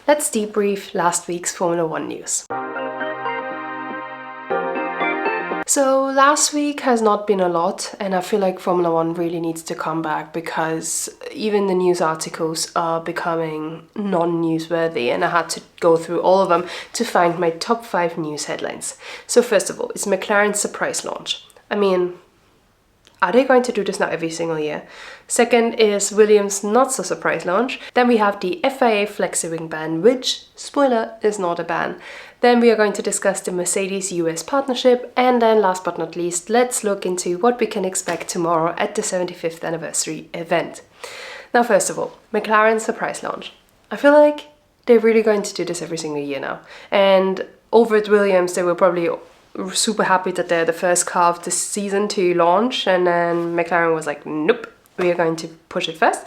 let's debrief last week's Formula One news. So last week has not been a lot, and I feel like Formula One really needs to come back because even the news articles are becoming non-newsworthy, and I had to go through all of them to find my top 5 news headlines. So first of all, it's McLaren's surprise launch. I mean, are they going to do this now every single year? Second is Williams' not so surprise launch. Then we have the FIA Flexi Wing ban, which, spoiler, is not a ban. Then we are going to discuss the Mercedes US partnership, and then last but not least, let's look into what we can expect tomorrow at the 75th anniversary event. Now first of all, McLaren's surprise launch. I feel like they're really going to do this every single year now. And over at Williams, they were probably super happy that they're the first car of the season to launch, and then McLaren was like, nope, we are going to push it first.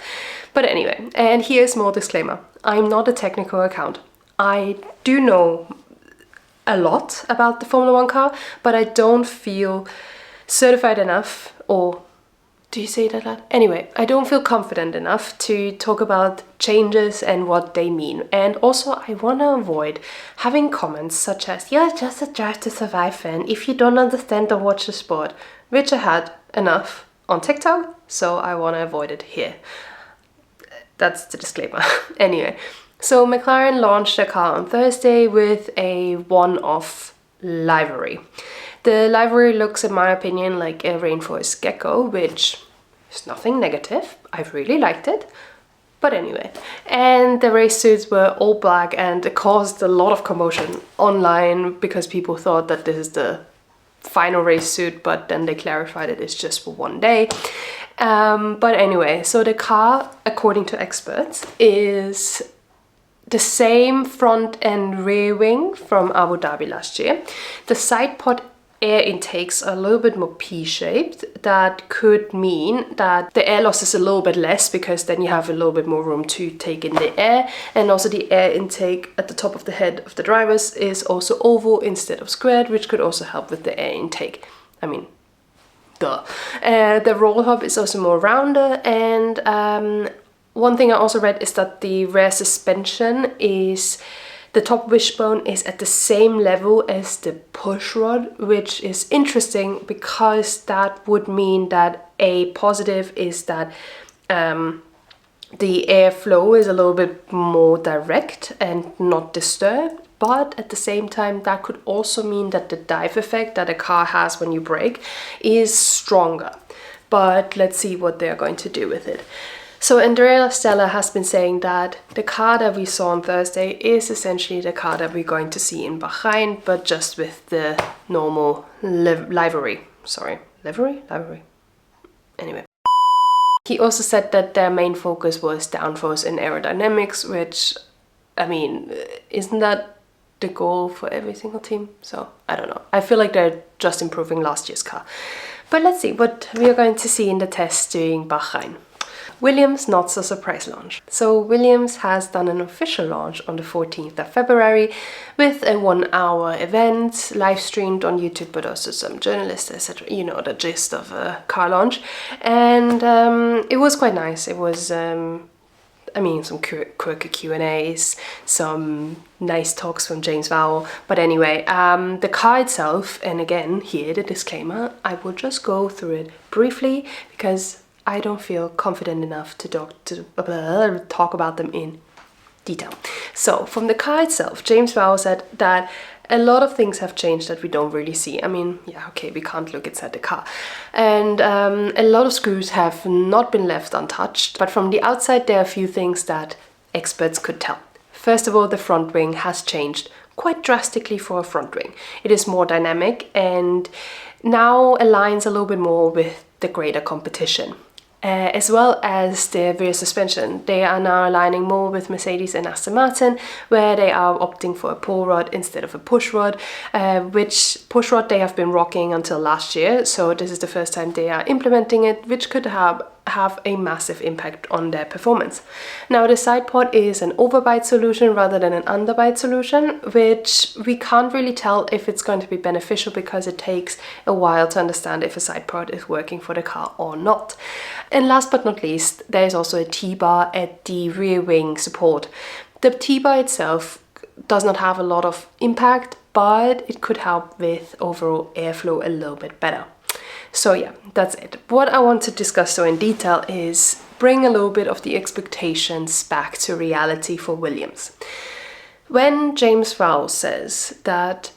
But anyway, and here's more disclaimer. I'm not a technical account. I do know a lot about the Formula One car, but I don't feel certified enough, or do you say that? Anyway, I don't feel confident enough to talk about changes and what they mean. And also I want to avoid having comments such as, you're just a Drive to Survive fan if you don't understand or watch the sport, which I had enough on TikTok, so I want to avoid it here. That's the disclaimer. Anyway, so McLaren launched their car on Thursday with a one-off livery. The livery looks, in my opinion, like a rainforest gecko, which is nothing negative. I really liked it. But anyway, and the race suits were all black, and it caused a lot of commotion online because people thought that this is the final race suit, but then they clarified it is just for one day. But anyway, so the car, according to experts, is the same front and rear wing from Abu Dhabi last year. The side pod air intakes are a little bit more P-shaped. That could mean that the air loss is a little bit less because then you have a little bit more room to take in the air. And also the air intake at the top of the head of the drivers is also oval instead of squared, which could also help with the air intake. I mean, duh. The roll hub is also more rounder, and one thing I also read is that the rear suspension is, the top wishbone is at the same level as the push rod, which is interesting because that would mean that a positive is that the airflow is a little bit more direct and not disturbed. But at the same time, that could also mean that the dive effect that a car has when you brake is stronger. But let's see what they're going to do with it. So Andrea Stella has been saying that the car that we saw on Thursday is essentially the car that we're going to see in Bahrain, but just with the normal livery. Sorry, livery? Anyway. He also said that their main focus was downforce and aerodynamics, which, I mean, isn't that the goal for every single team? So, I don't know. I feel like they're just improving last year's car. But let's see what we are going to see in the test during Bahrain. Williams' not so surprise launch. So Williams has done an official launch on the 14th of February with a 1-hour event live streamed on YouTube, but also some journalists, etc. You know the gist of a car launch. And it was quite nice. It was, I mean, some quirky Q&As, some nice talks from James Vowell. But anyway, the car itself, and again, here the disclaimer, I will just go through it briefly because I don't feel confident enough to talk about them in detail. So from the car itself, James Vowell said that a lot of things have changed that we don't really see. I mean, yeah, okay, we can't look inside the car. And a lot of screws have not been left untouched, but from the outside there are a few things that experts could tell. First of all, the front wing has changed quite drastically for a front wing. It is more dynamic and now aligns a little bit more with the greater competition. As well as the rear suspension. They are now aligning more with Mercedes and Aston Martin, where they are opting for a pull rod instead of a push rod, which push rod they have been rocking until last year, so this is the first time they are implementing it, which could have a massive impact on their performance. Now the side pod is an overbite solution rather than an underbite solution, which we can't really tell if it's going to be beneficial because it takes a while to understand if a side pod is working for the car or not. And last but not least, there is also a T-bar at the rear wing support. The T-bar itself does not have a lot of impact, but it could help with overall airflow a little bit better. So yeah, that's it. What I want to discuss so in detail is bring a little bit of the expectations back to reality for Williams. When James Vowles says that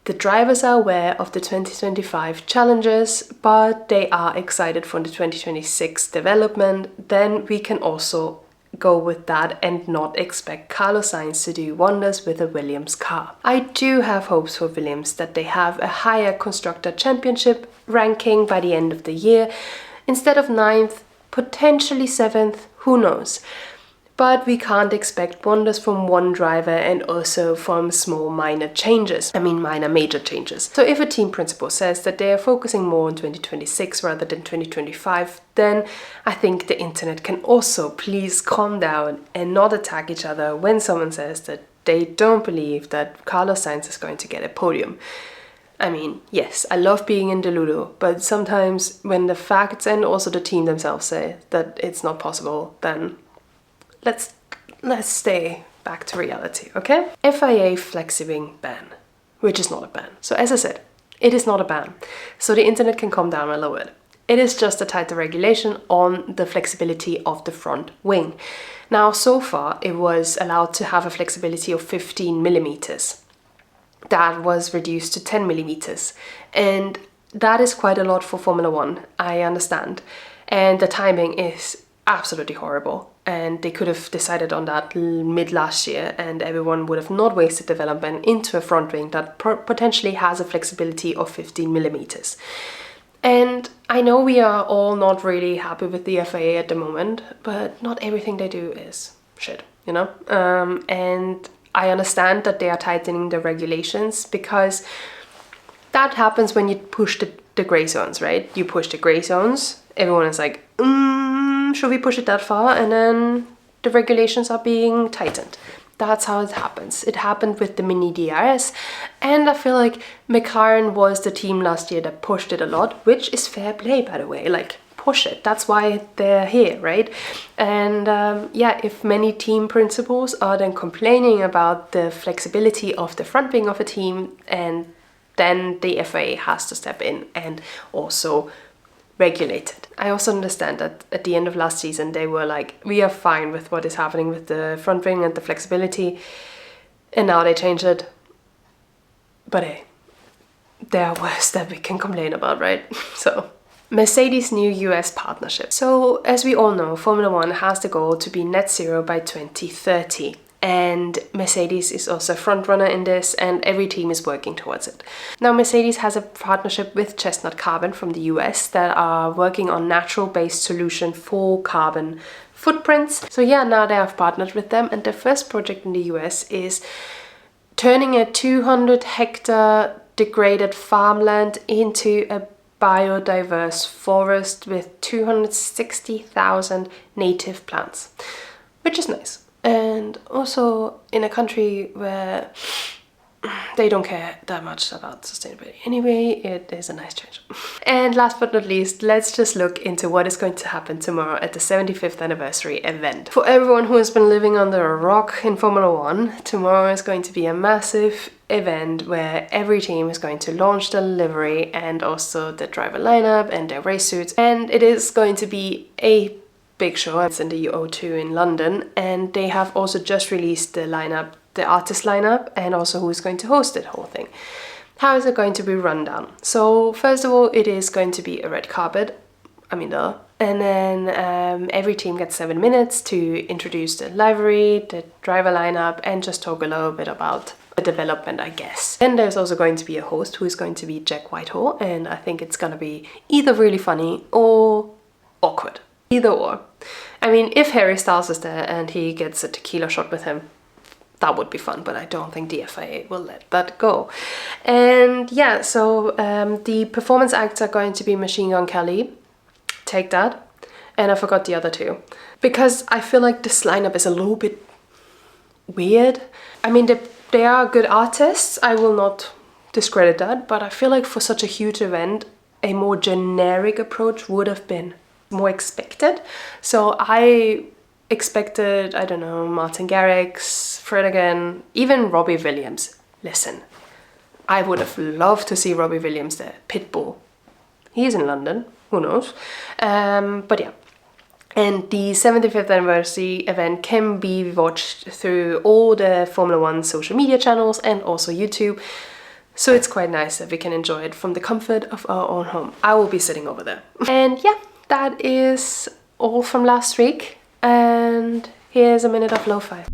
the drivers are aware of the 2025 challenges, but they are excited for the 2026 development, then we can also go with that and not expect Carlos Sainz to do wonders with a Williams car. I do have hopes for Williams that they have a higher Constructor Championship ranking by the end of the year. Instead of 9th, potentially 7th, who knows? But we can't expect wonders from one driver and also from small minor changes. I mean minor major changes. So if a team principal says that they are focusing more on 2026 rather than 2025, then I think the internet can also please calm down and not attack each other when someone says that they don't believe that Carlos Sainz is going to get a podium. I mean, yes, I love being in Delulu, but sometimes when the facts and also the team themselves say that it's not possible, then let's stay back to reality, okay? FIA Flexi Wing ban, which is not a ban. So as I said, it is not a ban. So the internet can calm down a little bit. It is just a tighter regulation on the flexibility of the front wing. Now, so far, it was allowed to have a flexibility of 15 millimeters. That was reduced to 10 millimeters. And that is quite a lot for Formula One, I understand. And the timing is absolutely horrible. And they could have decided on that mid last year and everyone would have not wasted development into a front wing that potentially has a flexibility of 15 millimeters. And I know we are all not really happy with the FIA at the moment, but not everything they do is shit, you know? And I understand that they are tightening the regulations because that happens when you push the gray zones, right? You push the gray zones, everyone is like, should we push it that far? And then the regulations are being tightened. That's how it happens. It happened with the Mini DRS, and I feel like Mclaren was the team last year that pushed it a lot, which is fair play, by the way. Like, push it. That's why they're here, right? And yeah, if many team principals are then complaining about the flexibility of the front wing of a team, and then the FIA has to step in and also regulated. I also understand that at the end of last season they were like, we are fine with what is happening with the front wing and the flexibility, and now they changed it. But hey, there are worse that we can complain about, right? So Mercedes' new US partnership. So as we all know, Formula One has the goal to be net zero by 2030. And Mercedes is also a front runner in this, and every team is working towards it. Now, Mercedes has a partnership with Chestnut Carbon from the US that are working on natural-based solution for carbon footprints. So yeah, now they have partnered with them, and their first project in the US is turning a 200-hectare degraded farmland into a biodiverse forest with 260,000 native plants, which is nice. And also in a country where they don't care that much about sustainability anyway, it is a nice change. And last but not least, let's just look into what is going to happen tomorrow at the 75th anniversary event. For everyone who has been living under a rock in Formula One, tomorrow is going to be a massive event where every team is going to launch the livery and also the driver lineup and their race suits. And it is going to be a big show. It's in the O2 in London, and they have also just released the lineup, the artist lineup, and also who is going to host that whole thing. How is it going to be run down? So first of all, it is going to be a red carpet. I mean, duh. And then every team gets 7 minutes to introduce the livery, the driver lineup, and just talk a little bit about the development, I guess. Then there's also going to be a host who is going to be Jack Whitehall, and I think it's gonna be either really funny or awkward. Either or. I mean, if Harry Styles is there and he gets a tequila shot with him, that would be fun, but I don't think the FIA will let that go. And yeah, so the performance acts are going to be Machine Gun Kelly, take that, and I forgot the other two. Because I feel like this lineup is a little bit weird. I mean, they are good artists, I will not discredit that, but I feel like for such a huge event, a more generic approach would have been more expected. So I expected, I don't know, Martin Garrix, Fred again, even Robbie Williams. Listen, I would have loved to see Robbie Williams there. Pitbull. He's in London, who knows? But yeah. And the 75th anniversary event can be watched through all the Formula One social media channels and also YouTube. So it's quite nice that we can enjoy it from the comfort of our own home. I will be sitting over there. And yeah, that is all from last week. And here's a minute of Lofi.